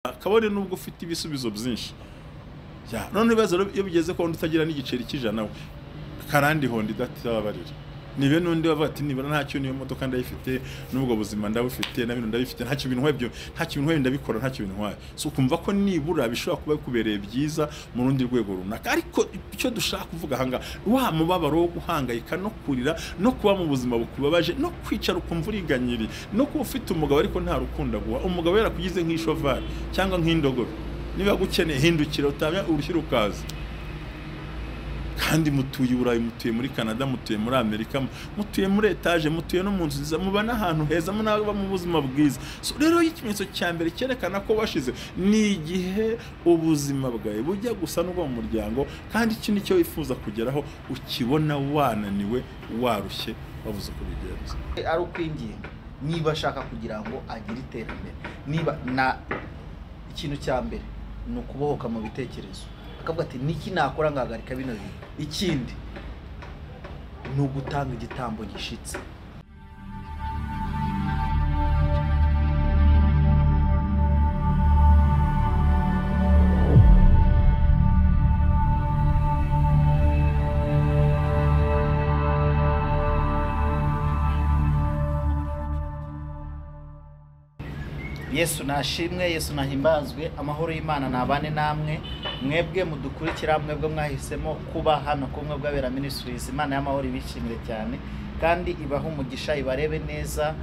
kabone nubwo ufite ibisubizo byinshi none ibibazo iyo bigeze ko utagira n'igiceri cy'ijana we Karande hondi databarira nibe nundi bavuga ati nibara ntacyo niyo modoka ndayifite nubwo buzima ndabufite na bino ndabifite ntacyo bintu nk'ibyo ntacyo bintu ndabikora ntacyo bintu nk'ayo so kumva ko nibura bishobora kuba kubereye byiza mu rundi rwego runaka ariko icyo dushaka kuvuga hanga wa mubabaro wo guhangayika no kurira no kuba mu buzima bukubabaje no kwicara ukumva uriganyiri no kuba ufite umugabo ariko nta rukunda guha umugabo yarakugize nk'ishovari cyangwa nk'indogobe niba gukeneye hindukira utamya urushyira ukaza kandi mutuye Burayi mutuye muri Canada mutuye muri Amerika mutuye muri etage mutuye no mu nzu nziza mubana ahantu heza munaba mu buzima bwiza so rero ikimenyetso cya mbere cyerekana ko washize ni igihe ubuzima bwawe bujya gusa n'ubwo mu muryango kandi iki nicyo wifuza kugeraho ukibona wananiwe warushye bavuze ko bigenze ari ukwinginga niba ashaka kugira ngo agire iterambere niba na ikintu cya mbere ni ukubohoka mu bitekerezo akavuga ati niki nakora ngahagarika bino bintu ikindi ni ugutanga igitambo gishitse Yesu nashimwe Yesu nahimbazwe amahoro y'Imana nabane namwe mwebwe mudukurikira mwebwe mwahisemo kuba hano kumwe bw'abera ministries Imana y'amahoro ibishimire cyane kandi ibaho umugisha ibarebe neza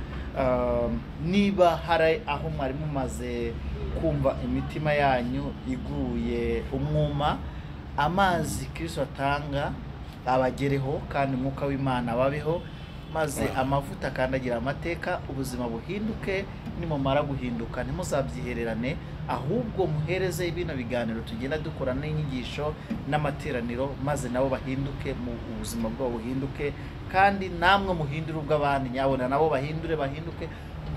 niba hari aho mwari mumaze kumva imitima yanyu iguye umwuma amazi Kristo atanga abagereho kandi umwuka w'Imana babeho maze amavuta kandagira amateka ubuzima buhinduke nimumara guhinduka ntimuzabyihererane ahubwo muhereze ibino biganiro tugenda dukora n'inyigisho n'amateraniro maze nabo bahinduke mu ubuzima bwabo buhinduke kandi namwe muhindure ubw'abandi nyabona nabo bahinduke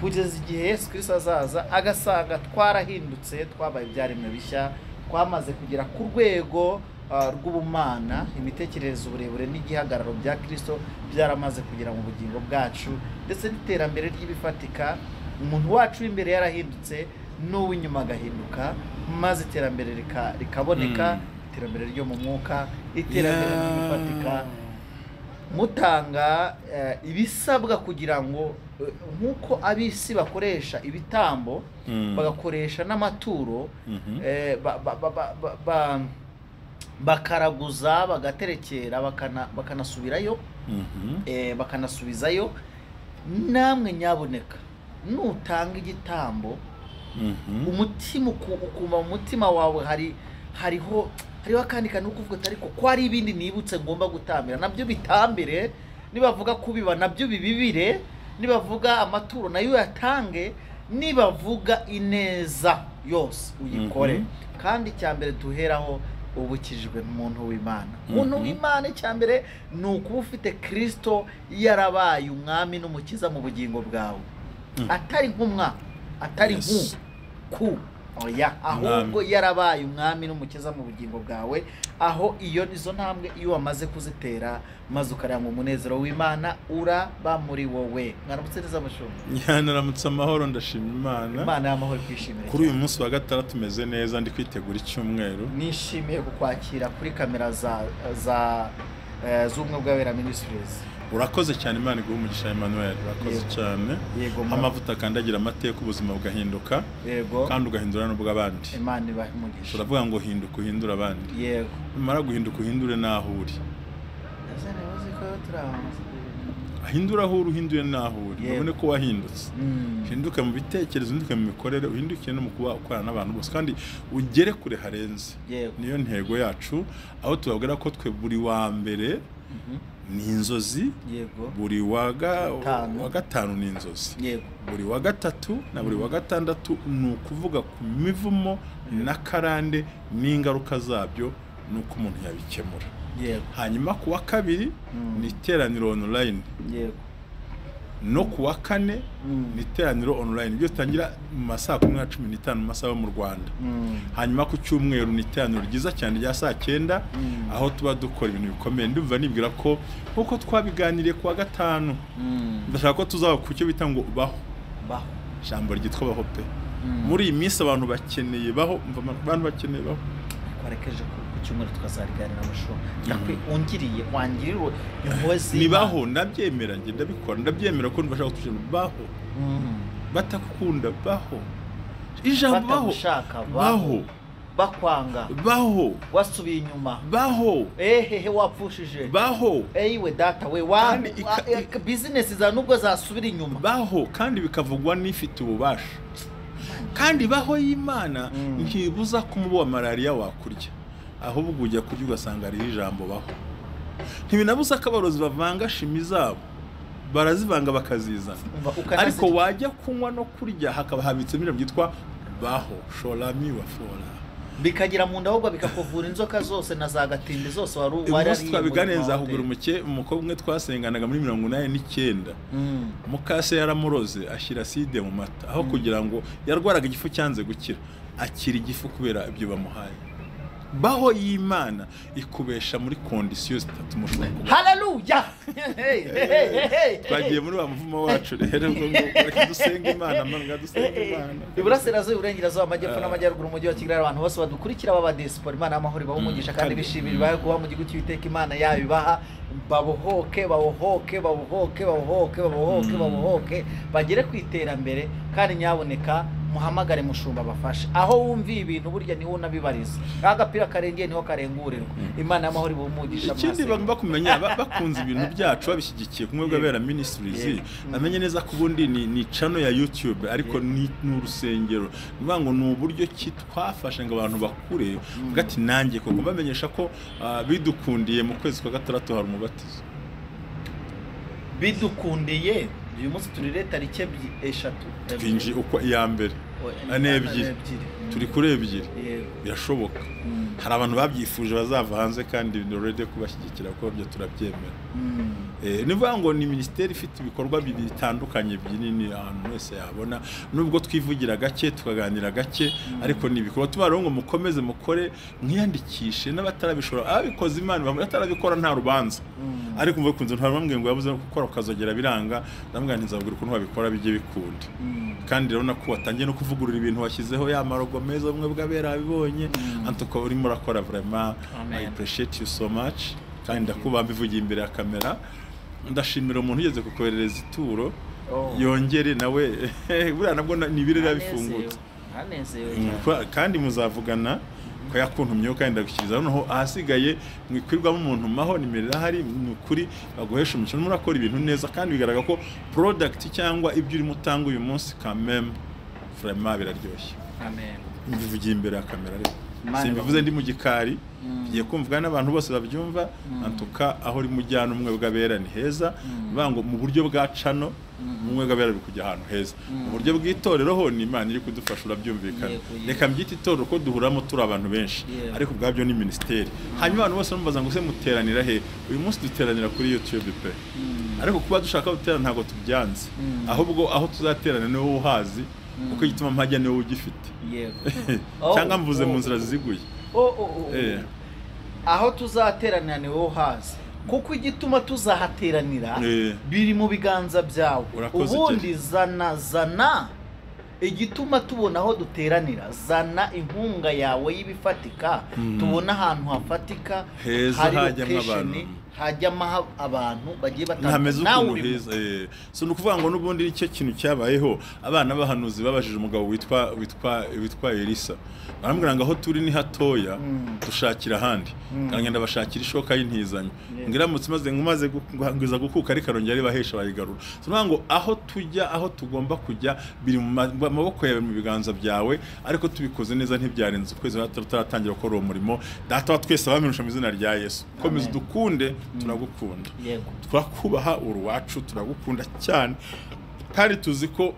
kugeza igihe Yesu Kristo azaza agasanga twarahindutse twabaye ibyaremwe bishya twamaze kugera ku rwego rw'ubumana imitekerereze uburebure n'igihagararo bya Kristo byaramaze kugira mu bugingo bwacu ndetse n'iterambere ry'ibifatika umuntu wacu imbere yarahindutse n'uw'inyuma agahinduka maze iterambere rikaboneka iterambere ryo mu mwuka iterambere ry'ibifatika mutanga ibisabwa kugira ngo nkuko abisi bakoresha ibitambo bagakoresha n'amaturo bakaraguza bagaterekera bakanasubirayo bakanasubizayo namwe nyaboneka nutanga igitambo umutima ukuma umutima wawe hariho akandi kantu kuvuga ariko ko ari ibindi nibutse ngomba gutambira nabyo bitambire nibavuga kubiba nabyo bibibire nibavuga amaturo nayo yatange nibavuga ineza yose uyikore kandi cyambere tuheraho ubukijwe n'umuntu w'Imana umuntu w'Imana cyambere ni ukuba ufite Kristo yarabaye umwami n'umukiza mu bugingo bwawe atari nk'umwa atari ku oya ahubwo yarabaye umwami n'umukiza mu bugingo bwawe aho iyo nizo ntambwe iyo wamaze kuzitera maze ukaranga umunezero w'Imana uraba muri wowe mwaramutse neza mushumba naramutse amahoro ndashima Imana y'amahoro kwishimira kuri uyu munsi wa gatandatu tumeze neza ndi kwitegura icyumweru nishimiye kukwakira kuri kamera z'umwe bw'abera ministries urakoze cyane Imana iguhe umugisha Emmanuel urakoze cyane amavuta kandagira amateka ubuzima bugahinduka kandi ugahindura n'ubw'abandi Imana ibahe umugisha turavuga ngo hinduka uhindura abandi yego umara guhinduka uhindure naho uri ahindura aho uri uhindure naho uri ubone ko wahindutse hinduka mu bitekerezo hinduka mu mikorere uhinduke no mu kuba ukorana n'abantu bose kandi ugere kure harenze niyo ntego yacu aho tubabwira ko twe buri wa mbere ni inzozi buri wa gatanu ni inzozi buri wa gatatu na buri wa gatandatu ni ukuvuga ku mivumo na karande n'ingaruka zabyo nuko umuntu yabikemura hanyuma ku wa kabiri ni iteraniro online no ku wa kane ni iteraniro online byo tangira mu masaha 15 mu masaha mu Rwanda hanyuma ku cyumweru ni iteraniro ryiza cyane rya saa 9 aho tuba dukora ibintu bikomeye ndumva nibwira ko nkuko twabiganiriye ku wa gatanu ndashaka ko tuzaba ku cyo bita ngo baho ijambo ryitwa baho pe muri iyi minsi abantu bakeneye baho kwarekeje ku cyumweru tukazariganira amasho nakwe ungiriye wangiriro impozi nibaho ndabyemera nge ndabikora ndabyemera ko ndashaka kutujana baho batakunda baho ijambo baho bakwanga baho wasubiye inyuma baho wapfushije baho we data we business za nubwo zasubira inyuma baho kandi bikavugwa n'ifite ububasha kandi baho y'Imana ntibuza kumuba malaria wakurya ahubwo ujya kurya ugasanga ari ijambo baho ntibinabuza akabarozi bavanga shimi zabo barazivanga bakazizana ariko wajya kunywa no kurya hakaba habitsemo ijambo byitwa baho sholami wa flora bikagira mu nda ahubwo bikakuvura inzoka zose na za gatinde zose wari twabiganeza ahugura umukobwa umwe twasenganaga muri 89 mukase yaramuroze ashyira acide mu mata aho kugira ngo yarwaraga igifu cyanze gukira akira igifu kubera ibyo bamuhaye baho y'Imana ikubesha muri conditions zitatu mushobora haleluya twagiye muri Wamavumo wacu rero ngo dusenga Imana manga dusenga Imana iburasirazuba iburengerazuba amajyepfo n'amajyaruguru umujyi wa Kigali abantu bose badukurikira baba diaspora Imana y'amahoro ibaho umugisha kandi bishimira ibahe kuba mu gihugu cy'Uwiteka Imana yabibaha babohoke bagere ku iterambere kandi nyaboneka muhamagare mushumba bafashe aho wumviye ibintu burya niho unabibariza agapira karengeye niho karengurirwa Imana y'amahoro ibumugisha mwase ikindi bagomba kumenya bakunze ibintu byacu babishyigikiye kumwe bw'abera ministries amenye neza ko ubundi ni channel ya YouTube ariko ni urusengero nibango ni uburyo kitwafashe ngo abantu bakure gati nanjye ko bamenyesha ko bidukundiye mu kwezi kwa gatandatu hari umubatizo bidukundiye uyu munsi turi tariki 3 twinji uko iya mbere ebyiri turi kuri ebyiri birashoboka hari abantu babyifuje bazava hanze kandi already kubashyigikira ko byo turabyemera nivuga ngo ni ministeri ifite ibikorwa bitandukanye binini ahantu wese yabona nubwo twivugira gake tukaganira gake ariko ni ibikorwa tubarongo mukomeze mukore mwiyandikishe n'abatarabishora abikoze Imana batarabikora nta rubanza ariko mvuga kunze ntabamwe ngo yabuze gukora ukazogera biranga ndamwangiza kugira ukuntu babikora bijye bikunda kandi rero nako watangiye no kuvugurura ibintu washyizeho ya marogo meza umwe bw'abera bibonye antuko urimo urakora vraiment I appreciate you so much kandi ndakuba mbivugiye imbere ya kamera ndashimira umuntu ugeze kukoherereza ituro yongere nawe buriya nabwo nibirera bifungutse kandi muzavugana ko yakuntumyeho kandi ndagushyiriza noneho ahasigaye mwikwirwamo umuntu maho nimerera hari n'ukuri baguhesha umukino murakora ibintu neza kandi bigaragara ko product cyangwa ibyo uri mutanga uyu munsi quand même vraiment biraryoshye mbivugiye imbere ya kamera rero simbivuze ndi mu gikari ngiye kumvwa n'abantu bose babyumva antuka aho uri mujyana umwe bw'abera ni heza bango mu buryo bwa cano umwe bw'abera biri kujya ahantu heza mu buryo bw'itorero ho ni Imana iri kudufasha urabyumvikana reka mbyita itorero ko duhuramo turi abantu benshi ariko ubwabyo ni ministeri hanyuma abantu bose bambaza ngo se muteranira he uyu munsi duteranira kuri YouTube pe ariko kuba dushaka guterana ntago tubyanze ahubwo aho tuzaterana ni wowe uhazi uko gituma mpajya ni wowe ugifite cyangwa mvuze mu nzira ziziguye aho tuzateranira ni wowe uhazi kuko igituma tuzahateranira biri mu biganza byawe ubundi zana igituma tubona aho duteranira zana inkunga yawe y'ibifatika tubona ahantu hafatika hari location hajyamo abantu bagiye batandukanye so nukuvuga ngo nubundi icyo kintu cyabayeho abana bahanuzi babajije umugabo witwa Elisa barambwira ngo aho turi ni hatoya dushakira handi kangenda bashakira ishoka y'intizanyo ngiramutse maze guhangiza gukuka ari karongera ari bahesha bayigarura so ngo aho tujya aho tugomba kujya biri mu maboko yawe mu biganza byawe ariko tubikoze neza ntibyarenze ukwezi tutatangira gukora uwo murimo data wa twese abamenyesha mu izina rya Yesu komeza dukunde turagukunda twakubaha uruwacu turagukunda cyane kandi tuzi ko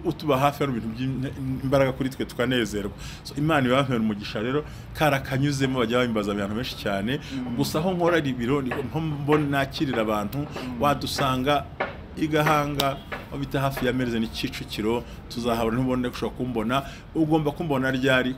utuba hafi ari ibintu by'imbaraga kuri twe tukanezerwa so Imana ibamera umugisha rero karakanyuzemo bajya bimbaza abantu benshi cyane gusa aho nkora ibiro mbona nakirira abantu wadusanga igahanga bita hafi ya mereze ni Kicukiro tuzahabona ntubone gushaka kumbona ugomba kumbona ryari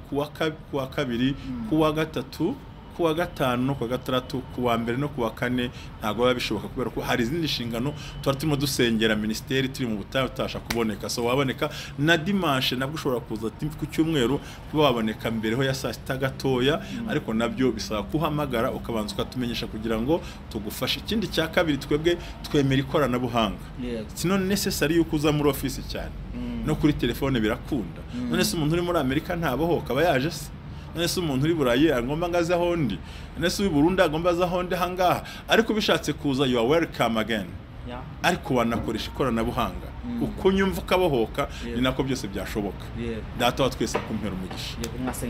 kuwa kabiri kuwa gatatu kuwa gatanu no kuwa gatandatu kuwa mbere no kuwa kane ntago biba bishoboka kubera ko hari izindi nshingano twari turimo dusengera ministeri turi mu butayu utasha kuboneka, so waboneka na dimanche nabwo ushobora kuza ku cyumweru kuba waboneka mbere ho ya saa sita gatoya, ariko nabyo bisaba kuhamagara ukabanza ukatumenyesha kugira ngo tugufashe. Ikindi cya kabiri twebwe twemera ikoranabuhanga, sino necessary yuko uza muri office cyane, no kuri telefone birakunda. None se umuntu uri muri Amerika ntabohoka aba yaje se? None se umuntu uri Burayi agomba ngaza hondi? None se uri Burundi agomba aza hondi hangaha? Ariko bishatse kuza you are welcome again. Ariko wanakoresha ikoranabuhanga uko nyumva ukabohoka, ni nako byose byashoboka. Data wa twese kumpera umugisha.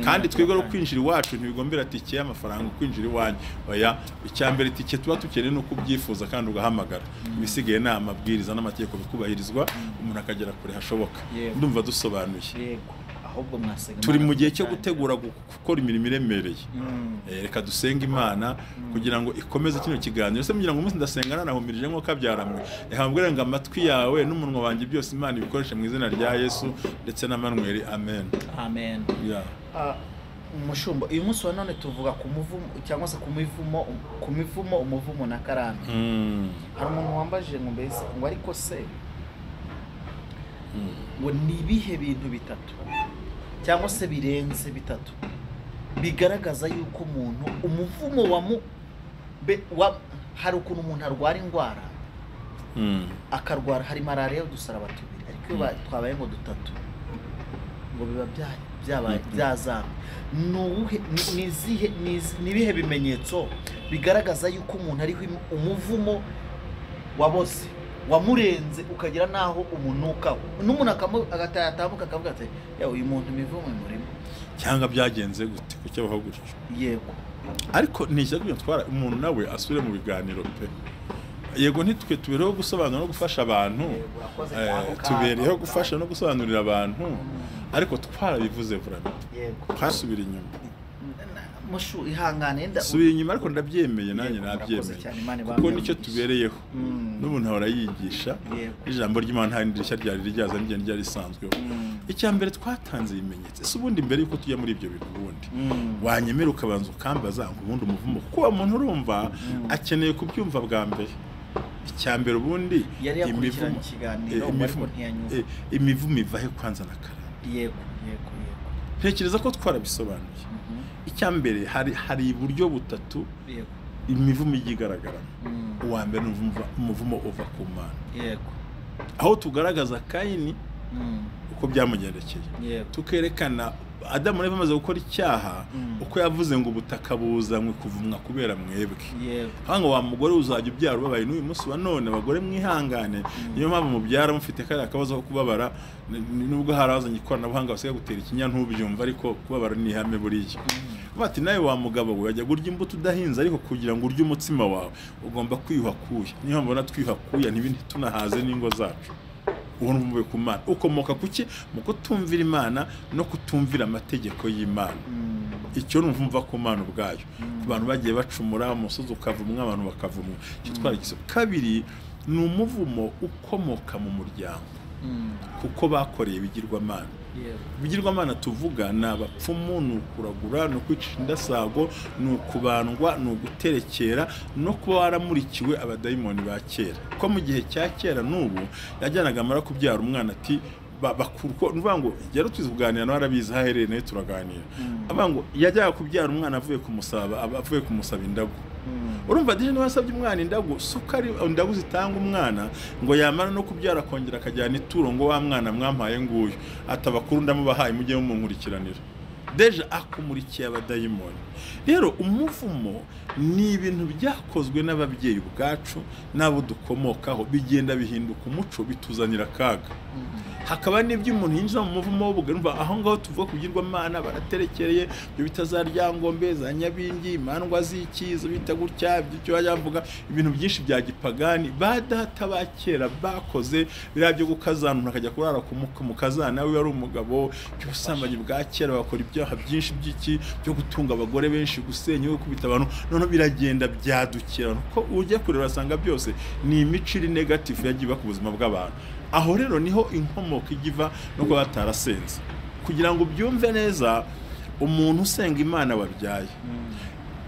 Kandi twebwe ro kwinjira iwacu ntibigombera tike y'amafaranga kwinjira iwanyu, oya icyambere tike tuba tukeneye no kubyifuza kandi ugahamagara. Ibisigaye na amabwiriza n'amategeko bikubahirizwa, umuntu akagera kure hashoboka. Ndumva dusobanuye. Ahubwo mwasenga turi mu gihe cyo gutegura gukora imirimo iremereye. Reka dusenga Imana kugira ngo ikomeze kino kiganiro. Se mugira ngo umunsi ndasengana nahumirije nko kabyaramwe, reka mbwire ngo amatwi yawe n'umunwa wanjye byose Imana ibikoreshe mu izina rya Yesu ndetse na Manuel. Amen. Amen. Mushumba, uyu munsi wa none tuvuga ku muvumo cyangwa se ku mivumo, umuvumo na karande. Hari umuntu wambaje ngo mbese ngo ariko se ngo nibihe bintu bitatu cyangwa se birenze bitatu bigaragaza yuko umuntu umuvumo hari ukuntu umuntu arwara indwara akarwara, hari malaria udusaraba tubiri, ariko twabaye ngo dutatu ngo biba byabaye byazana. Nibihe bimenyetso bigaragaza yuko umuntu ari umuvumo wabose wamurenze ukagira naho umunuka n'umuntu agatayatambuka akavuga ati yawe uyu muntu imivumo murimo cyangwa byagenze gute kucyo baho gutyo. Yego, ariko nishya twara umuntu nawe asubire mu biganiro pe. Yego ntitwe tubereho gusobanura no gufasha abantu, tubereho gufasha no gusobanurira abantu, ariko twarabivuze vraiment. Yego, twasubira inyuma. Mushu ihangane subira inyuma, ariko ndabyemeye nanjye nabyemeye kuko nicyo tubereyeho. N'umuntu ahora yigisha ijambo ry'Imana, hari ndirishya ryari ryaza n'igende ryari risanzweho. Icyambere twatanze ibimenyetso. Se ubundi mbere yuko tujya muri ibyo bintu ubundi wanyemera ukabanza ukambaza ngo ubundi umuvumo, kuko umuntu urumva akeneye kubyumva bwa mbere. Icyambere ubundi imivumo ivahe kwanza na Karande. Yego. Ntekereza ko twarabisobanuye. Icyambere hari uburyo butatu imivumo igigaragara. Uwa mbere umuvumo uva ku Mana. Yego, aho tugaragaza Kayini uko byamugendekeye, tukerekana Adamu nari bamaze gukora icyaha uko yavuze ngo ubutaka buzanywe kuvumwa kubera mwebwe. Hanga wa mugore uzajya ubyara ubabaye n'uyu munsi wa none, abagore mwihangane. Niyo mpamvu mubyara mufite kare akabazo ko kubabara, nubwo harazanye ikoranabuhanga basiga gutera ikinya ntubyumva, ariko kubabara ni ihame buriya. Bati nawe wa mugabo we yajya gurya imbuto udahinze, ariko kugira ngo urye umutsima wawe ugomba kwiyuhakuya. Niyo mpamvu na twihakuya ntibindi tunahaze n'ingo zacu. Ubu mvuye ku Mana ukomoka kuki? Mu kutumvira Imana no kutumvira amategeko y'Imana. Icyo numva ku Mana ubwayo. Abantu bagiye bacumura, umusozi ukavumwa, abantu bakavumwa. Icyo twaragize. Kabiri ni umuvumo ukomoka mu muryango, kuko bakoreye bigirwamana. Bigirwamana tuvuga ni abapfumu, ni ukuragura, ni ukwicisha indasago, ni ukubandwa, ni uguterekera, no kuba waramurikiwe abadayimoni ba kera. Ko mu gihe cya kera n'ubu yajyanaga amara kubyara umwana ati bakuruko, nuvuga ngo yari tuzi kuganira no arabizi hahereye nayo turaganira. Avuga ngo yajyaga kubyara umwana avuye kumusaba indagu. Urumva dije niba asabye umwana indagu, sukari indagu zitanga umwana ngo yamara no kubyara kongera akajyana ituro ngo wa mwana mwampaye nguyu atabakuru ndamubahaye mujye mumunkurikiranira. Deja akumurikiye abadayimoni. Rero umuvumo ni ibintu byakozwe n'ababyeyi ubwacu nabo dukomokaho, bigenda bihinduka umuco, bituzanira kaga. Hakaba n'ibyo umuntu yinjira mu muvumo w'ubugarumva, aho ngaho tuvuga kugirwamana baraterekereye, byo bitazaryangombe za nyabingi, imandwa z'ikizo bita gutya, byo yavuga ibintu byinshi bya gipagani badata bakera bakoze, birabyo gukazana umuntu akajya kurara ku kazana we yari umugabo, by'ubusambanyi bwa kera bakora ibyaha byinshi by'iki byo gutunga abagore benshi, gusenya no kubita abantu, none biragenda byadukira ko ujya kureba asanga byose ni imico iri negative yagiye ku buzima bw'abantu. Aho rero niho inkomoko igiva no kuba batarasenze. Kugira ngo byumve neza, umuntu usenga Imana wabyaye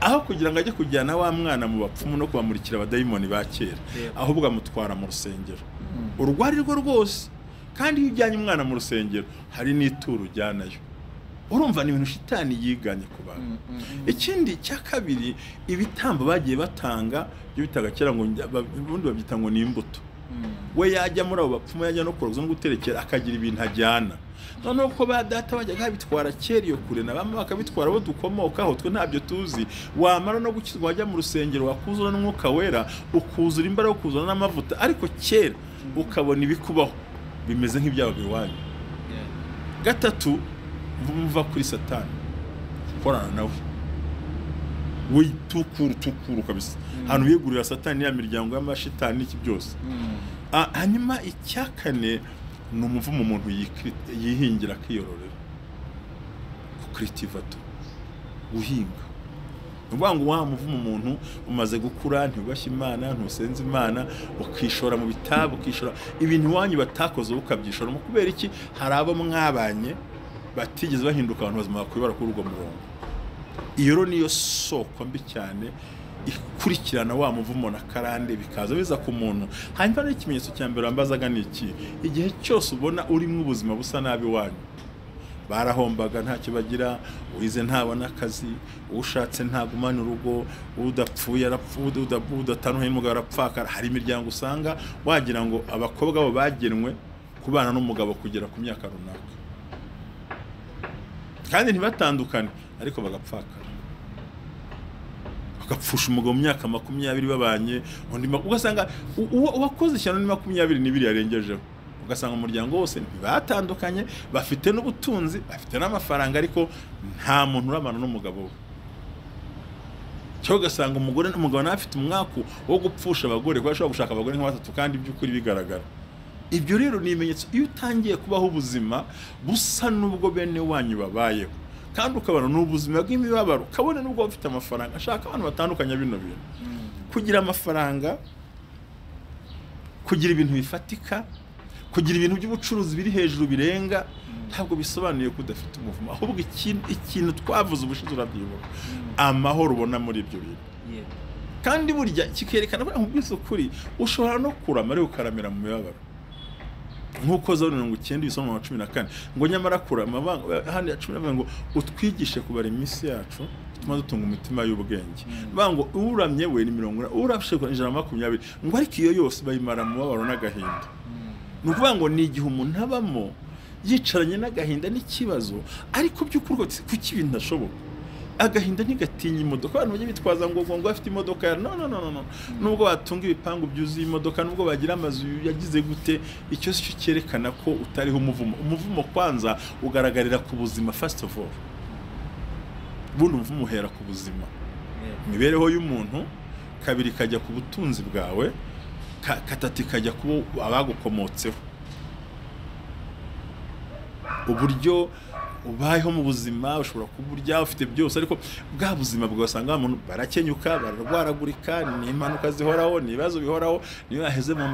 aho kugira ngo ajye kujyana wa mwana mu bapfumu no kubamurikira abadayimoni ba kera ahubwo amutwara mu rusengero urwari rwo rwose kandi iyo ujyanye umwana mu rusengero hari n'ituro ujyanayo urumva ni ibintu shitani yiganye ku bantu ikindi cya kabiri ibitambo bagiye batanga byo bitaga kera ngo ubundi babyita ngo ni imbuto we yajya muri abo bapfumu yajya no kuroza no guterekera akagira ibintu ajyana noneho ko ba data bajyaga bitwara kera iyo kure na bamwe bakabitwara bo dukomokaho twe ntabyo tuzi wamara no gukizwa wajya mu rusengero wakuzura n'umwuka wera ukuzura imbaraga ukuzura n'amavuta ariko kera ukabona ibikubaho bimeze nk'ibyabaga iwanyu gatatu mva kuri satani korana nawe witukuru kabisa hano yegurira satani ya miryango y'amashitani n'iki byose hanyuma icyakane ni umuvumo umuntu yihingira akiyororera kukritivato guhinga uvuga ngo wa muvumo umuntu umaze gukura ntibashye Imana ntusenze Imana ukishora mu bitabo ukishora ibintu wanyu batakoze ukabyishora mu kubera iki hari abo mwabanye batigeze bahinduka abantu bazima bakwibara kuri urwo murongo iyo niyo soko mbi cyane ikurikirana wa muvumo na karande bikaza biza ku muntu hanyuma n'ikimenyetso cya mbere wambazaga niki igihe cyose ubona uri mu buzima busa nabi wanyu barahombaga ntacyo bagira wize ntabona akazi ushatse ntagumana urugo udapfuye udatanuye n'umugabo arapfakara hari imiryango usanga wagira ngo abakobwa bo bagenwe kubana n'umugabo kugera ku myaka runaka kandi ntibatandukane ariko bagapfakara bagapfusha umugabo mu myaka 20 babanye ugasanga uwakoze ishyano ni 22 yarengejeho ugasanga umuryango wose ntibatandukanye bafite n'ubutunzi bafite n'amafaranga ariko nta muntu urabana n'umugabo we cyo ugasanga umugabo afite umwaku wo gupfusha abagore kuko ashobora gushaka abagore nka batatu kandi by'ukuri bigaragara ibyo rero ni ibimenyetso iyo utangiye kubaho ubuzima busa n'ubwo bene wanyu babayeho kandi ukabona n'ubuzima bw'imibabaro kabone n'ubwo bafite amafaranga ashaka abantu batandukanye bino bintu kugira amafaranga kugira ibintu bifatika kugira ibintu by'ubucuruzi biri hejuru birenga ntabwo bisobanuye ko udafite umuvumo ahubwo ikintu twavuze ubushize urabyibuka amahoro ubona muri ibyo bintu kandi burya kikerekana ko nkubwiza ukuri ushobora no kurama ariko ukaramira mu mibabaro nkuko za 19 bisoma 14 ngo nyamara kurama handi ya 10 ngo utwigishe kubara iminsi yacu tuma dutunga umutima y'ubwenge bango uramye we ni 40 urafishe ko 120 ngo ariko iyo yose bayimara mu babaro n'agahinda nukuvuga ngo ni igihe umuntu abamo yicaranye n'agahinda n'ikibazo ariko by'ukuri kuki ibintu ashoboka agahinda ntigatinya imodoka abantu bajye bitwaza ngo bafite imodoka no nubwo batunga ibipangu byuzuye imodoka nubwo bagira amazu yagize gute icyo cyo cyerekana ko utariho umuvumo kwanza ugaragarira ku buzima first of all buno umuvumo uhera ku buzima imibereho y'umuntu kabiri kajya ku butunzi bwawe katati kajya kubo abagukomotseho uburyo ubayeho mu buzima ushobora kuburya ufite byose ariko bwa buzima bwasanga umuntu barakenyuka bararwaragurika ni impanuka zihoraho ni ibibazo bihoraho niyo yaheze mu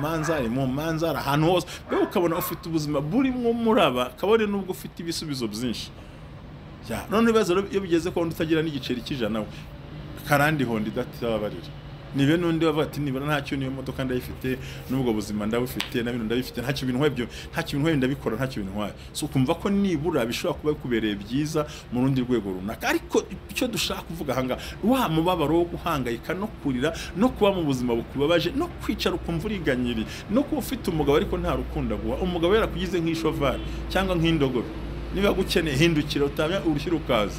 manza ahantu hose bwo ukabona ufite ubuzima burimo muraba kabone nubwo ufite ibisubizo byinshi none ibibazo iyo bigeze ko utagira n'igiceri cy'ijana karandi hondi datababarira nibe nundi bavuga ati nibara ntacyo niyo modoka ndayifite nubwo buzima ndabufite na bintu ndabifite ntacyo bintu nkwe ndabikora ntacyo bintu nkwaye so kumva ko nibura bishobora kuba kubereye byiza mu rundi rwego runaka ariko icyo dushaka kuvuga hanga wa mubabaro wo guhangayika no kurira no kuba mu buzima bukubabaje no kwicara ukumva uriganyiri no kuba ufite umugabo ariko nta rukunda guha umugabo yarakugize nk'ishovari cyangwa nk'indogobe niba gukeneye hindukira utamya urushyira ukaza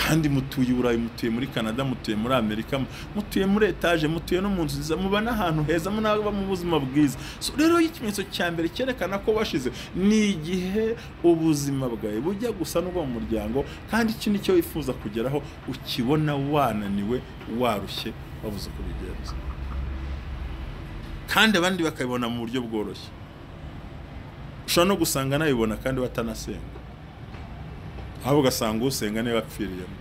kandi mutuye Burayi mutuye muri Canada mutuye muri Amerika mutuye muri etage mutuye no mu nzu nziza mubana ahantu heza munaba mu buzima bwiza so rero ikimenyetso cya mbere cyerekana ko washize ni igihe ubuzima bwawe bujya gusa n'ubwo mu muryango kandi iki nicyo wifuza kugeraho ukibona wananiwe warushye bavuze ko bigenze kandi abandi bakabibona mu buryo bworoshye ushobora no gusanga nabibona kandi batanasenga abo gasanga usenga ne bapfiriyemo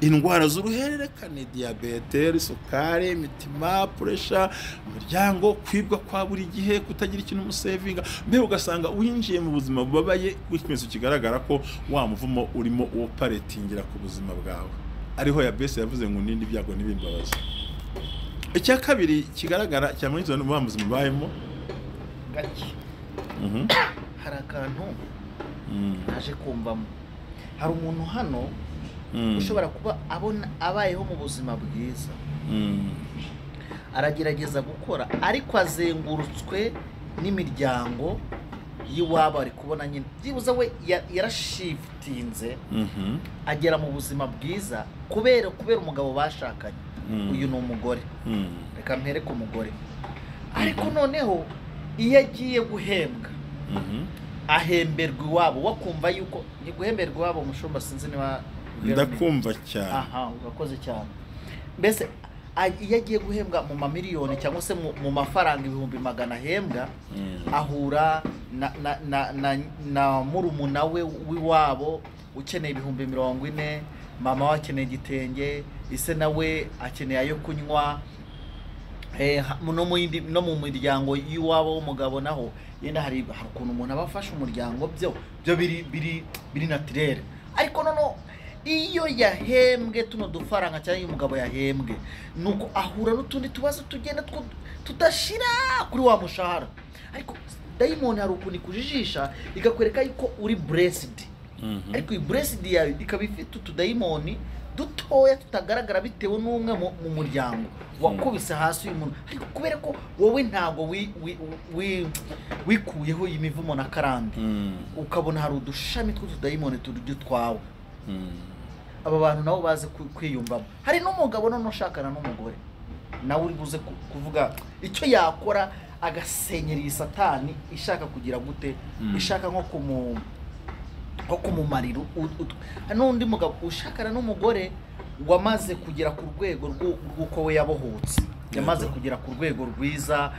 indwara z'uruhererekane diabete isukari imitima pressure umuryango kwibwa kwa buri gihe kutagira ikintu umusevinga mbe ugasanga winjiye mu buzima bubabaye w'ikimenyetso kigaragara ko wa muvumo urimo operatingira ku buzima bwawe ariho Yabesi yavuze ngo nindi byago n'ibimbabaza. Icya kabiri kigaragara cyane izo n'umuhambuzi mubayemo gake hari akantu naje kumvamo. Hari umuntu hano ushobora kuba abona abayeho mu buzima bwiza, aragerageza gukora ariko azengurutswe n'imiryango y'iwabo, ari kubona nyine byibuze we yarashifitinze agera mu buzima bwiza kubera umugabo bashakanye. Uyu ni umugore, reka mpere ku mugore. Ariko noneho iyo agiye guhembwa ahemberwa iwabo, wakumva yuko ni guhemberwa iwabo. Mushumba sinzi niba ndakumva cyane. Aha, urakoze cyane. Mbese iyo agiye guhembwa mu mamiliyoni cyangwa se mu mafaranga 100,000 ahembwa, ahura na murumuna we w'iwabo ukeneye 40,000, mama we akeneye igitenge, ise nawe akeneye ayo kunywa, no mu miryango y'iwabo w'umugabo naho yenda hari ukuntu umuntu abafasha umuryango, byo biri naturere. Ariko noneho iyo yahembwe tuno dufaranga cyangwa umugabo yahembwe, nuko ahura n'utundi tubazo tugenda tudashira kuri wa mushahara. Ariko dayimoni hari ukuntu ikujijisha ikakwereka yuko uri blessed, ariko iyi blessed yawe ikaba ifite utudayimoni dutoya tutagaragara bitewe n'umwe mu muryango wakubise hasi y'umuntu. Ariko kubera ko wowe ntago wikuyeho imivumo na karande, ukabona hari udushami tw'utudayimoni turyo twawe. Aba bantu nabo baze kwiyumvamo. Hari n'umugabo none ushakana n'umugore, nawe uri buze kuvuga icyo yakora agasenyera iyi satani ishaka kugira gute, ishaka nko kumumarira. N'undi mugabo ushakana n'umugore wamaze kugera ku rwego rw'uko we yabohotse, yamaze kugera ku rwego rwiza,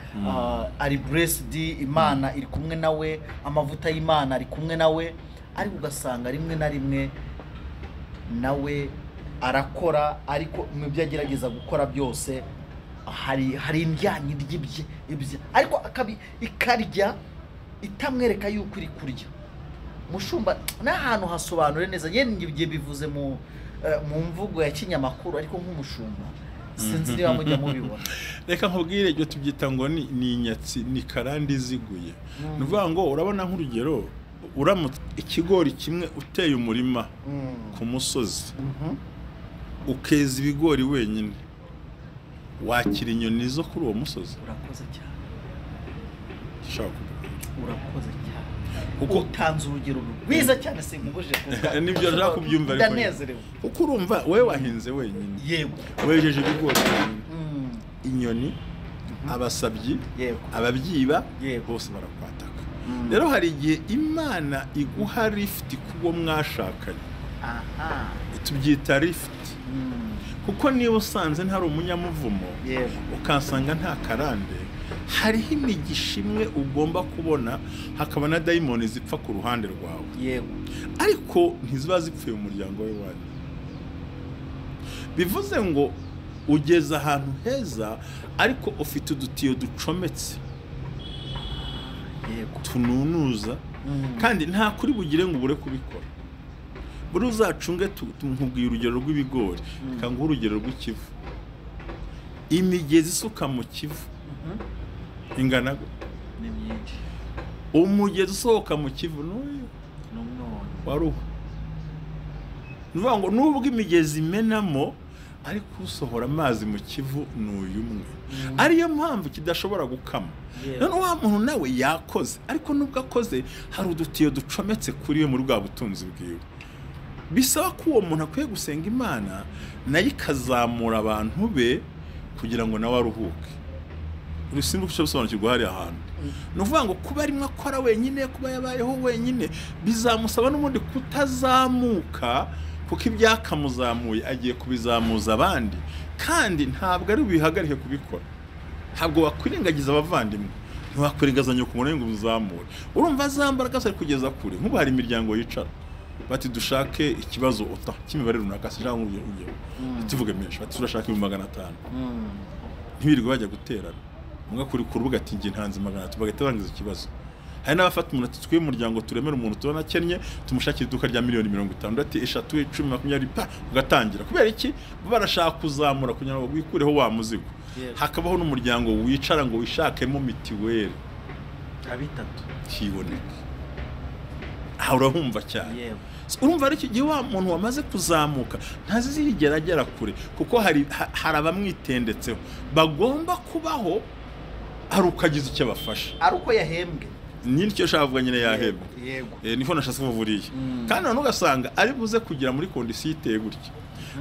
ari blessed, Imana iri kumwe nawe, amavuta y'Imana ari kumwe nawe, ariko ugasanga rimwe na rimwe nawe arakora, ariko mu byo agerageza gukora byose hari indyanyi ry'ibye, ariko ikarya itamwereka yuko iri kurya. Mushumba n'ahantu hasobanure neza, ngiye bivuze mu mvugo ya kinyamakuru, ariko nk'umushumba sinzi niba mujya mubibona. Reka nkubwire ibyo tubyita ngo ni inyatsi, ni karande iziguye. Nuvuga ngo urabona nk'urugero, uramutse ikigori kimwe uteye umurima ku musozi, ukeza ibigori wenyine, wakira inyoni zo kuri uwo musozi. Urakoze cyane, urakoze cyane, kuko utanze urugero rwiza cyane, sinkubuje kuvuga nibyo nshaka kubyumva. Ariko ndanezerewe kuko urumva wewe wahinze wenyine, yego, wejeje ibigori wenyine, inyoni, abasabyi, ababyiba bose barakwataka. Rero hari igihe Imana iguha lift kuwo mwashakanye. Tubyita lift. Kuko niba usanze ntari umunyamuvumo, ukansanga nta karande, hariho imigisha imwe ugomba kubona, hakaba na dayimoni zipfa ku ruhande rwawe. Ariko ntiziba zipfuye mu muryango we wanyu. Bivuze ngo ugeze ahantu heza, ariko ufite udutiyo ducometse, tununuza, kandi nta kuri bugire ngo ubure kubikora. Buri uzacunge, nkubwiye urugero rw'ibigori, kanguha urugero rw'ikivu. Imigezi isuka mu kivu ingana ni myinshi. Umugezi usohoka mu kivu waruha. Nuvuga ngo nubwo imigezi imenamo, ariko usohora amazi mu kivu n'uyu umwe. Ariyo mpamvu kidashobora gukama. None wa muntu nawe yakoze, ariko nubwo akoze hari udutiyo ducometse kuri we muri bwa butunzi bwiwe. Bisaba ko uwo muntu akwiye gusenga Imana, nayo ikazamura abantu be kugira ngo nawe aruhuke. Urusimbuka cyo bisobanukirwa hari ahantu. Nuvuga ngo kuba arimo akora wenyine, kuba yabayeho wenyine, bizamusaba n'ubundi kutazamuka, kuko ibyakamuzamuye agiye kubizamuza abandi, kandi ntabwo ari bihagarike kubikora. Ntabwo wakwirengagiza abavandimwe, ntiwakwirengaza nyoko ngo ngo uzamure. Urumva azambara gasari kugeza kure. Nk'ubu hari imiryango yicara bati dushake ikibazo ota kimibare runaka, sija nk'urugero tuvuge menshi, bati turashaka 500. Ntibirirwa bajya guterana. Umwe kuri kurubuga ati nge ntanze 500, bagahita bangiza ikibazo. hari n'abafata umuntu ati tw'umuryango turemera umuntu tubona akennye tumushakira iduka rya miliyoni 50 ati 3 10 20 pa ugatangira kubera iki barashaka kuzamura kugira ngo wikureho wa muzigo hakabaho n'umuryango wicara ngo wishakemo mitiweli abitatu kiboneka aho urahumva cyane urumva ari gihe wa muntu wamaze kuzamuka ntazirigeragera kure kuko hari abamwitendetseho bagomba kubaho ari ukagize icyo bafasha ari uko yahembwe nyine icyo shavuga nyine yahembwe yego niko nashase kuvuriye kandi none ugasanga ari buze kugira muri kondisiyo iteye gutya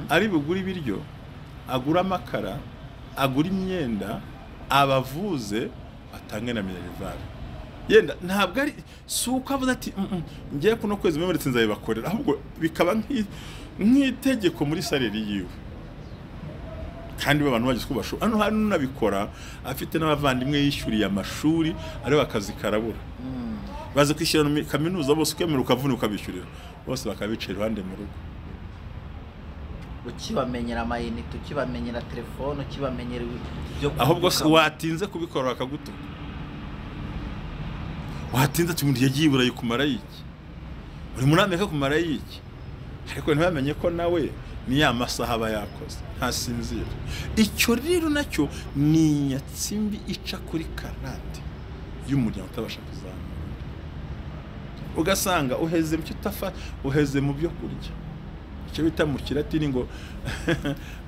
ari bugura ibiryo agura amakara agura imyenda abavuze atange na minerivare yenda ntabwo ari suko avuze ati ngiye kuno kwezi memeretse nzayibakorera ahubwo bikaba nk'itegeko muri salary yiwe kandi abantu bagize kubasho hano hari n'unabikora afite n'abavandimwe yishyuriye amashuri ari bakazi karabura baze kwishyira mu kaminuza bose ukemera ukavuna ukabishyurira bose bakabicira iruhande mu rugo ukibamenyera amayinite ukibamenyera telefone ukibamenyera ibyo ahubwo watinze kubikora bakagutuka watinze ati umuntu yagiye burayi kumara iki uri muri Amerika kumara iki ariko ntibamenye ko nawe ni ya masaha aba yakoze ntasinzira icyo rero nacyo ni nyatsimbi ica kuri karande y'umuryango utabasha kuzamura ugasanga uheze mu cyutafa uheze mu byo kurya icyo bita mu kiratini ngo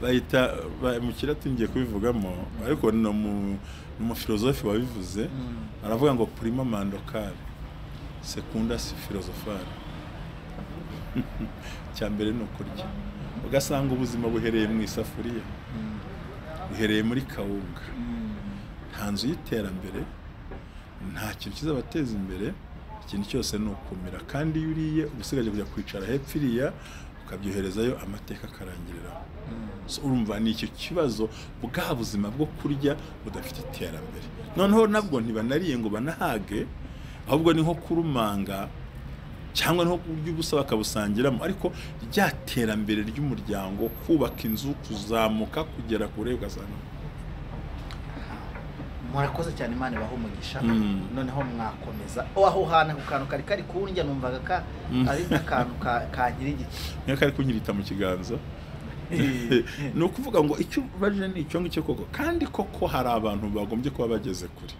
bayita mu kiratini ngiye kubivugamo ariko no mu filozofi wabivuze aravuga ngo prima mandocare secunda si filosofare cyambere no kurya ugasanga ubuzima buhereye mu isafuriya buhereye muri kawunga nta nzu y'iterambere nta kintu kizabateza imbere ikintu cyose ni ukumira kandi iyo uriye ubusigaje kujya kwicara hepfo iriya ukabyoherezayo amateka akarangiriraho urumva ni icyo kibazo bwa buzima bwo kurya budafite iterambere noneho nabwo ntibanariye ngo banahage ahubwo ni nko kurumanga cyangwa nko kurya ubusa bakabusangiramo ariko ryaterambere ry'umuryango kubaka inzu kuzamuka kugera kure ugasanga murakoze cyane Imana ibaho umugisha noneho mwakomeza aho hana ku kantu kari kunjya numvaga ari akantu kagira igiti niyo kari kunyirita mu kiganza no kuvuga ngo icyo baje ni icyo ngicyo koko kandi koko hari abantu bagombye kuba bageze kure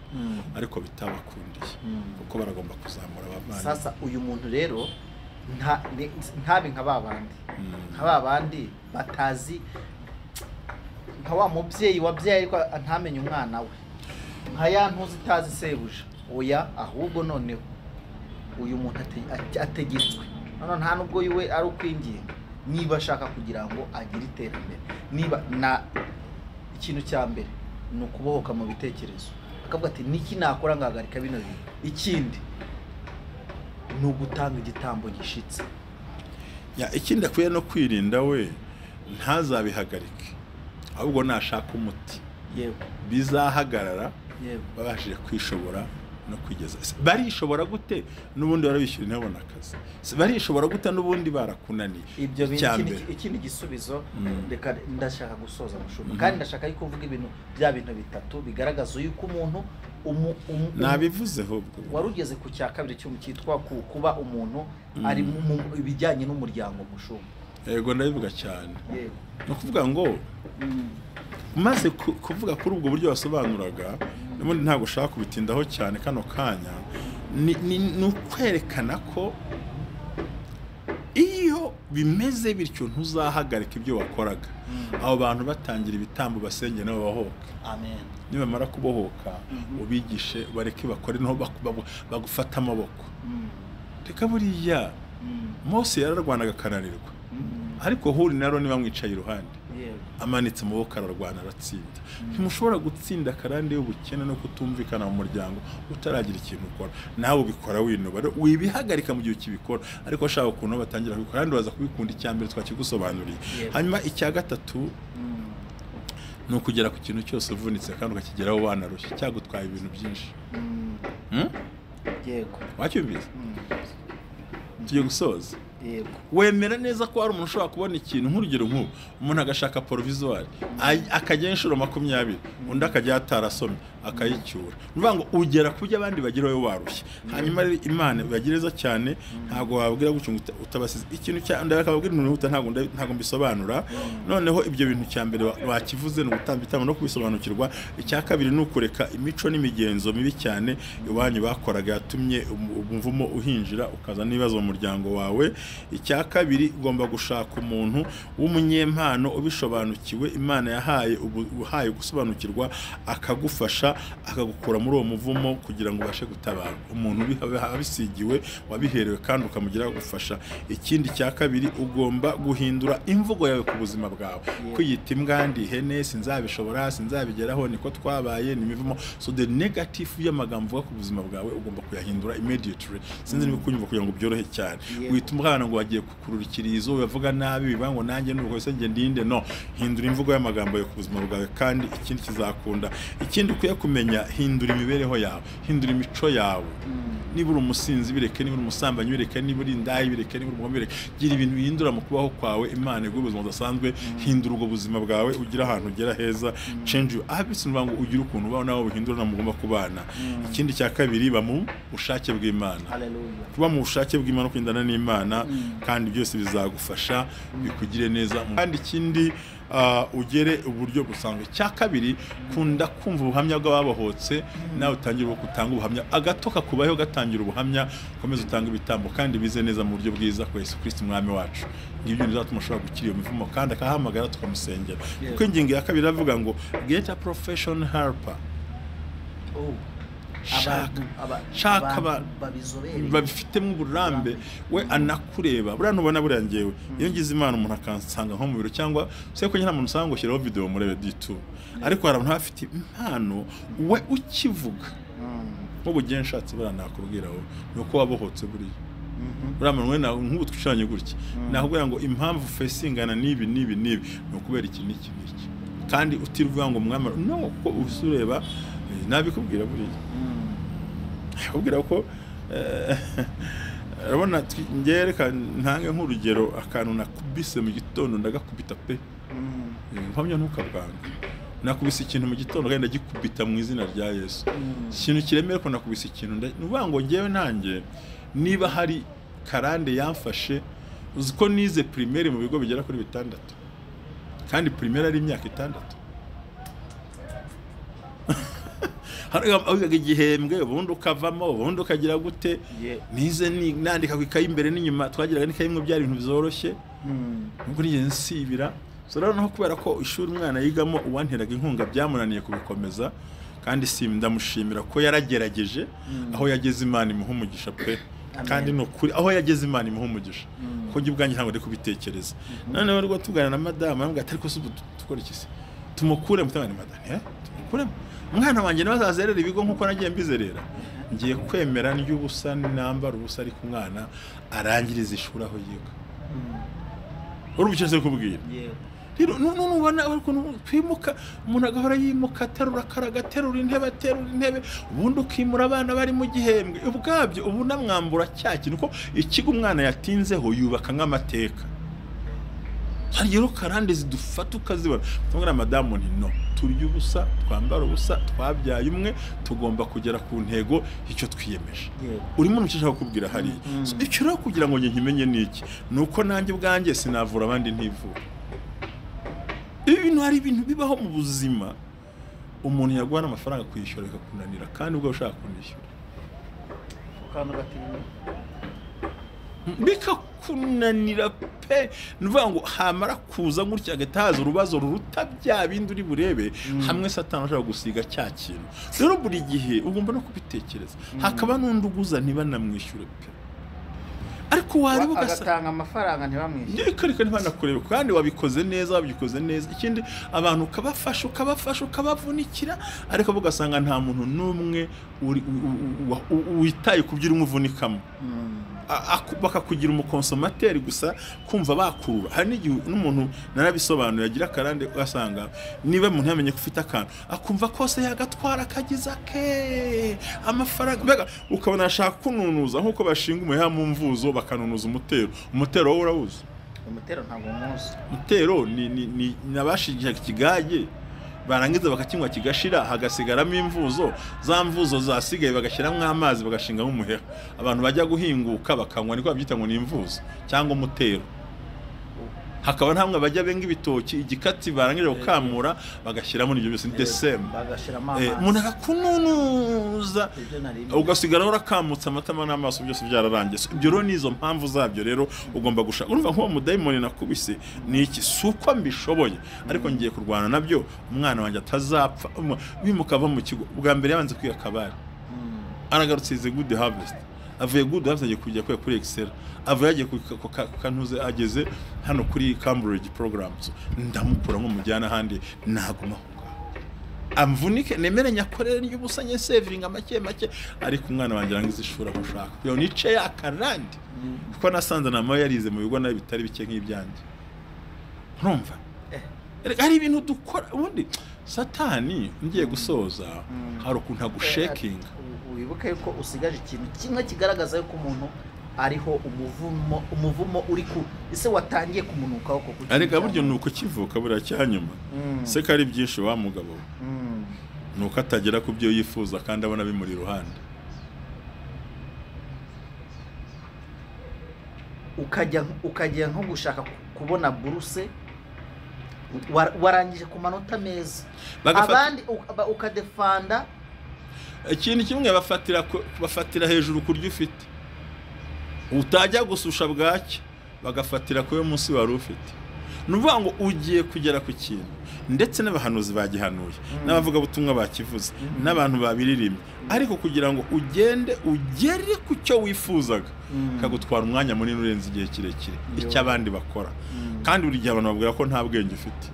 ariko bitabakundiye kuko baragomba kuzamura abana sasa uyu muntu rero ntabe nka babandi batazi nka wa mubyeyi wabyaye ariko ntamenye umwana we nka ya ntuzi itazi sebuja oya ahubwo noneho uyu muntu ategetswe none nta nubwo yiwe ari ukwinginga niba ashaka kugira ngo agire iterambere niba na ikintu cya mbere ni ukubohoka mu bitekerezo akavuga ati niki nakora ngahagarika bino bintu ikindi ni ugutanga igitambo gishitse ikindi akwiye no kwirinda we ntazabihagarike ahubwo nashaka umuti bizahagarara babashije kwishobora no kwigeza barishobora gute nubundi barabishyura ntabona akazi barishobora gute nubundi barakunaniye ibyo ikindi gisubizo reka ndashaka gusoza mushumba kandi ndashaka yuko uvuga ibintu bya bintu bitatu bigaragaza yuko umuntu nabivuzeho warugeze ku cya kabiri cyo cyitwa kuba umuntu ari mu bijyanye n'umuryango mushumba yego ndabivuga cyane no kuvuga ngo maze kuvuga kuri ubwo buryo wasobanuraga n'ubundi ntabwo ushaka kubitindaho cyane kano kanya ni ukwerekana ko iyo bimeze bityo ntuzahagarika ibyo wakoraga abo bantu batangira ibitambo basenge nabo bahoka amen nibamara kubohoka ubigishe bareke bakore naho bagufata amaboko reka buriya Mose yararwanaga kananirwa ariko huri naro niba mwicaye iruhande amanitse amaboko ararwana aratsinda ntimushobora gutsinda karande y'ubukene no kutumvikana mu muryango utaragira ikintu ukora nawe ubikora winubara wibihagarika mu gihe ukibikora ariko shaka ukuntu batangira kubikora kandi baza kubikunda icyambere twakigusobanuriye hanyuma icya gatatu no kugera ku kintu cyose uvunitse kandi ukakigeraho wanarushye cyagutwaye ibintu byinshi yego wacyumvise tugiye gusoza wemera neza ko hari umuntu ushobora kubona ikintu nk'urugero umuntu agashaka provisoire akajya inshuro 20 undi akajya atarasomye akayicyura nuvuga ngo ugera kujya abandi bagira wowe warushye hanyuma Imana bagireza cyane ntago wabwira gucyo utabasize ikintu cyanda bakabwira umuntu ntago mbisobanura noneho ibyo bintu cyambere wakivuze no gutambitamo no kubisobanukirwa icya kabiri nukureka imico n'imigenzo mibi cyane iwanyu bakoraga yatumye umuvumo uhinjira ukaza nibazo mu muryango wawe icya kabiri ugomba gushaka umuntu w'umunyempano ubishobanukiwe Imana yahaye gusobanukirwa akagufasha akagukura muri uwo muvumo kugira ngo ubashe gutabara umuntu abisigiwe wabiherewe kandi ukamugira gufasha ikindi cya kabiri ugomba guhindura imvugo yawe ku buzima bwawe kwiyita imbwandi ihene sinzabishobora sinzabigeraho niko twabaye n'imivumo so the negative y'amagambo ku buzima bwawe ugomba kuyahindura immediately sinzi niba kunyumva kugira ngo byorohe cyane wita umwana ngo wagiye kukururikirizo uyavuga nabi bibango nanjye nuko se nge ndinde no hindura imvugo y'amagambo yo ku buzima bwawe kandi ikindi kizakunda ikindi ukuye kumenya hindura imibereho yawe hindura imico yawe niba uri umusinzi bireke niba uri umusambanyi bireke niba uri indayi bireke niba uri umugome bireke gira ibintu bihindura mu kubaho kwawe Imana iguhe ubuzima budasanzwe hindura ubwo buzima bwawe ugira ahantu ugera heza change you habits ngo ugira ukuntu ubaho nawe uhindura na mugomba kubana ikindi cya kabiri ba mu bushake bw'Imana kuba mu bushake bw'Imana kwindana n'Imana kandi byose bizagufasha bikugire neza kandi ikindi ugere uburyo busanzwe cya kabiri kunda kumva ubuhamya bw'ababohotse nawe utangira gutanga ubuhamya agatoka kubaho gatangira ubuhamya komeza utanga ibitambo kandi bize neza mu buryo bwiza kwa Yesu Kristo umwami wacu ngibyo bizatuma ushobora gukira iyo mivumo kandi akahamagara tukamusengera kuko ingingo ya kabiri avuga ngo get a professional helper shaka babifitemo uburambe we anakureba buriya ntubona buriya ngewe iyo ngize Imana umuntu akansanga nko mu biro cyangwa se ko nta muntu usanga ngo shiraho video murebe ditu ariko hari abantu bafite impano we ukivuga nk'ubu gihe nshatse buriya nakubwiraho nuko wabohotse buriya buriya muntu we nk'ubu twishanye gutya nakubwira ngo impamvu facingana nibi ni ukubera iki n'iki kandi utirivuga ngo mwama no ko usureba nabikubwira buriya ubwira ko urabona ngereka ntange nk'urugero akantu nakubise mu gitondo ndagakubita pe mpamya ntukabwanga nakubise ikintu mu gitondo kandi ndagikubita mu izina rya Yesu ikintu kiremeye ko nakubise ikintu nuvuga ngo ngewe nanjye niba hari Karande yamfashe uziko nize primaire mu bigo bigera kuri 6 kandi primaire ari imyaka 6 hariga igihembwe ubundi ukavamo ubundi ukagira gute nize nandika kwikaye imbere n'inyuma twagiraga n'ikaye imwe byari ibintu bizoroshye nuko niye nsibira so rero naho kubera ko ishuri umwana yigamo uwanteraga inkunga byamunaniye kubikomeza kandi ndamushimira ko yaragerageje aho yageze Imana imuha umugisha pe kandi no kuri aho yageze Imana imuha umugisha ko njye ubwanjye ntabwo ndi kubitekereza noneho rwo tugana na madame ambwa atari ko tukora iki se tumukure mutangana madame tumukure umwana wanjye n'abazazerera ibigo nkuko nagiye mbizerera ngiye kwemera n'ubusa n'ambara ubusa ariko umwana arangiriza ishuri aho yiga urubiceze kubwira rero nubona ukuntu twimuka umuntu agahora yimuka aterura karagaterura intebe ubundi ukimura abana bari mu gihembwe ubwabyo ubu namwambura cyakino ko ikigo umwana yatinzeho yubaka nk'amateka hariyo Karande zidufata ukazibona tumwe na madamu nti no turya ubusa twambara ubusa twabyaye umwe tugomba kugera ku ntego icyo twiyemeje urimo nukishaka kubwira hari icyo rero kugira ngo nkimenye niki nuko nanjye ubwanjye sinavura abandi ntivura ibintu hari ibintu bibaho mu buzima umuntu yagwana amafaranga kwishyura bikakunanira kandi ubwo ushaka kunishyura bikakunanira pe nuvuga ngo hamara kuza gutya gataza urubazo ruruta bya bindi uri burebe hamwe Satani ashaka gusiga cya kintu rero buri gihe ugomba no kubitekereza hakaba n'undi uguza niba namwishyure pe ariko wari ugasanga amafaranga ntibamwishyure reka ntibanakurebe kandi wabikoze neza ikindi abantu ukabafasha ukabavunikira ariko ugasanga nta muntu n'umwe witaye kubyira umuvunikamo bakakugira umukonsomateri gusa kumva bakurura hari n'igihe n'umuntu narabisobanuye agira Karande ugasanga niba umuntu yamenye ko ufite akantu akumva kose yagatwara akagiza ke amafaranga ukabona ashaka kununuza nkuko bashinga umuheha mu mvuzo bakanunuza umutero wowe urawuzi umutero ntabwo muzi umutero ni nabashigisha ikigage barangiza bakakinywa kigashira hagasigaramo imvuzo za mvuzo zasigaye bagashyiramo amazi bagashingamo umuheha abantu bajya guhinguka bakanywa niko babyita ngo ni imvuzo cyangwa umutero hakaba ntamwe bajya benga ibitoki igikati barangije gukamura bagashyiramo n'ibyo byose December bagashiramo amazi umuntu akakununuza ugasigara urakamutsa amatama n'amaso byose byararangiye ibyo rero nizo mpamvu zabyo rero ugomba gushaka urumva nko mudayimoni nakubise ni iki suko mbishoboye ariko ngiye kurwana nabyo umwana wanjye atazapfa bimukava mu kigo bwa mbere yabanze kwiga kabari aragarutse ize good harvest avuye good harvest agiye kujya kuri Excel avuye yagiye ku kantuze ageze hano kuri Cambridge programs ndamukura nko mujyana handi naguma amvunike nemere nyakorere n'yubusanye saving make ariko umwana wanjye arangiza ishuri amushaka yo nice ya Karande kuko nasanze namaye yarize mu bigo nabi bitari bike nk'ibyanje urumva hari ibintu dukora ubundi satani ngiye gusoza hari ukuntu agushakinga wibuke yuko usigaje ikintu kimwe kigaragaza yuko umuntu ariho umuvumo uri ku ise watangiye kumunukaho ko ariko buryo nuko kivuka bura cyanyuma se kari byinshi wa mugabo nuko atagera ku byo yifuza kandi abona bimuri iruhande ukajya nko gushaka kubona buruse warangije ku manota meza abandi ukadefanda ikintu kimwe bafatira hejuru kurya ufite utajya gususha bwacye bagafatira kuwe munsi wari ufite nuvuga ngo ugiye kugera ku kintu ndetse n'abahanuzi bagihanuye n'abavuga butumwa bakivuze n'abantu babiririmye ariko kugira ngo ugere ku cyo wifuzaga kagutwara umwanya munini urenze igihe kirekire icyo abandi bakora kandi buri gihe abantu babwira ko nta bwenge ufite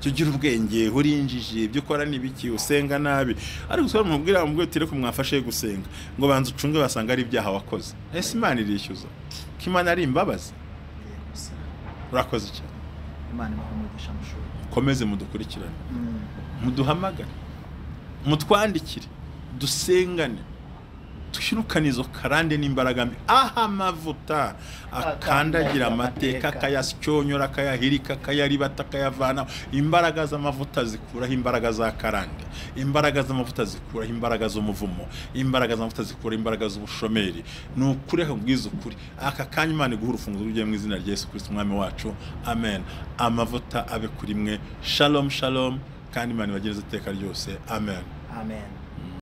tugira ubwenge urinjije ibyo ukora nibiki usenga nabi ariko usaba mubwira tire ko mwafashe gusenga ngo banze ucunge basanga ari ibyaha wakoze ese Imana irishyuza ko Imana ari imbabazi urakoze cyane Imana umugisha mushuri komeze mudukurikirane muduhamagare mutwandikire dusengane tushirukana izo karande n'imbaraga mbi amavuta akandagira amateka kayasyonyora kayahirika kayaribata kayavana imbaraga z'amavuta zikuraho imbaraga za karande imbaraga z'amavuta zikuraho imbaraga z'umuvumo imbaraga z'amavuta zikuraho imbaraga z'ubushomeri nukureka kubwiza ukuri aka kanya Imana iguha urufunguzo rujye mu izina rya Yesu Kristo umwami wacu amen amavuta abe kuri mwe shalom shalom kandi Imana ibagereze iteka ryose amen amen